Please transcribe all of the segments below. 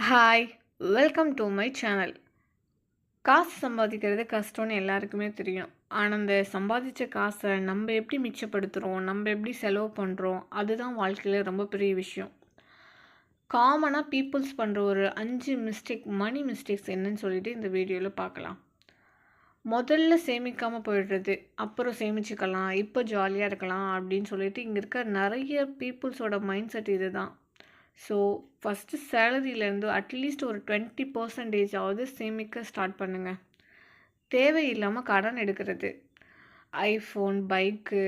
Hi, welcome to my channel. காசு சம்பாதிக்கிறது கஷ்டம்னு எல்லாருக்குமே தெரியும். ஆனால் அந்த சம்பாதிச்ச காசை நம்ம எப்படி மிச்சப்படுத்துகிறோம், நம்ம எப்படி செலவு பண்ணுறோம், அதுதான் வாழ்க்கையில் ரொம்ப பெரிய விஷயம். காமனாக பீப்புள்ஸ் பண்ணுற ஒரு 5 மணி மிஸ்டேக்ஸ் என்னன்னு சொல்லிட்டு இந்த வீடியோவில் பார்க்கலாம். முதல்ல சேமிக்காமல் போயிடுறது, அப்புறம் சேமிச்சுக்கலாம், இப்போ ஜாலியாக இருக்கலாம் அப்படின்னு சொல்லிட்டு இங்கே இருக்க நிறைய பீப்புள்ஸோட மைண்ட் செட் இது தான். ஸோ ஃபஸ்ட்டு சேலரியிலேருந்து அட்லீஸ்ட் ஒரு 20% சேமிக்க ஸ்டார்ட் பண்ணுங்கள். தேவையில்லாமல் கடன் எடுக்கிறது, ஐஃபோன், பைக்கு,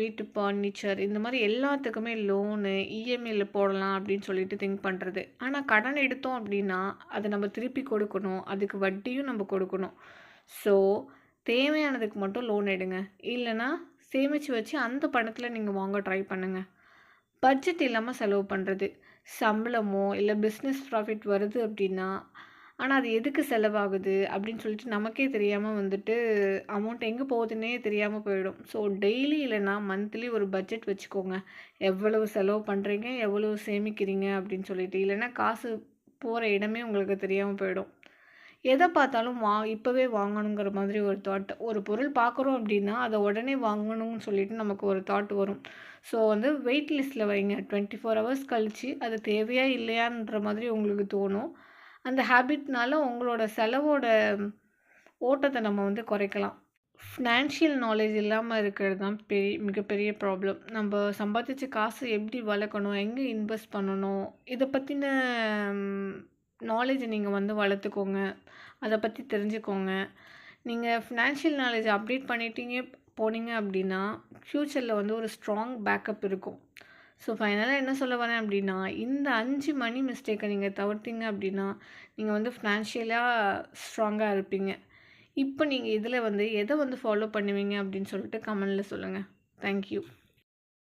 வீட்டு ஃபர்னிச்சர் இந்த மாதிரி எல்லாத்துக்குமே லோனு இஎம்ஐயில் போடலாம் அப்படின்னு சொல்லிட்டு திங்க் பண்ணுறது. ஆனால் கடன் எடுத்தோம் அப்படின்னா அதை நம்ம திருப்பி கொடுக்கணும், அதுக்கு வட்டியும் நம்ம கொடுக்கணும். ஸோ தேவையானதுக்கு மட்டும் லோன் எடுங்க, இல்லைன்னா சேமித்து வச்சு அந்த பணத்தில் நீங்கள் வாங்க ட்ரை பண்ணுங்கள். பட்ஜெட் இல்லாமல் செலவு பண்ணுறது, சம்பளமோ இல்லை பிஸ்னஸ் ப்ராஃபிட் வருது அப்படின்னா, ஆனால் அது எதுக்கு செலவாகுது அப்படின்னு சொல்லிட்டு நமக்கே தெரியாமல் அமௌண்ட் எங்கே போகுதுன்னே தெரியாமல் போயிடும். ஸோ டெய்லி இல்லைன்னா மந்த்லி ஒரு பட்ஜெட் வச்சுக்கோங்க. எவ்வளவு செலவு பண்ணுறீங்க, எவ்வளவு சேமிக்கிறீங்க அப்படின்னு சொல்லிட்டு. இல்லைன்னா காசு போகிற இடமே உங்களுக்கு தெரியாமல் போயிடும். எதை பார்த்தாலும் இப்போவே வாங்கணுங்கிற மாதிரி ஒரு தாட். ஒரு பொருள் பார்க்குறோம் அப்படின்னா அதை உடனே வாங்கணும்னு சொல்லிட்டு நமக்கு ஒரு தாட் வரும். ஸோ வெயிட் லிஸ்ட்டில் வைங்க. 24 ஹவர்ஸ் கழித்து அது தேவையா இல்லையான்ற மாதிரி உங்களுக்கு தோணும். அந்த ஹேபிட்னால உங்களோட செலவோட ஓட்டத்தை நம்ம குறைக்கலாம். ஃபினான்ஷியல் நாலேஜ் இல்லாமல் இருக்கிறது தான் மிகப்பெரிய ப்ராப்ளம். நம்ம சம்பாதிச்ச காசு எப்படி வளர்க்கணும், எங்கே இன்வெஸ்ட் பண்ணணும், இதை பற்றின நாலேஜ் நீங்கள் வளர்த்துக்கோங்க. அதை பற்றி தெரிஞ்சுக்கோங்க. நீங்கள் ஃபினான்ஷியல் நாலேஜ் அப்டேட் போனீங்க அப்படின்னா ஃப்யூச்சரில் ஒரு ஸ்ட்ராங் பேக்கப் இருக்கும். ஸோ ஃபைனலாக என்ன சொல்ல வரேன் அப்படின்னா, இந்த 5 மணி மிஸ்டேக்கை நீங்கள் தவிர்த்தீங்க அப்படின்னா நீங்கள் ஃபினான்ஷியலாக ஸ்ட்ராங்காக இருப்பீங்க. இப்போ நீங்கள் இதில் எதை ஃபாலோ பண்ணுவீங்க அப்படின்னு சொல்லிட்டு கமெண்டில் சொல்லுங்கள். தேங்க்யூ.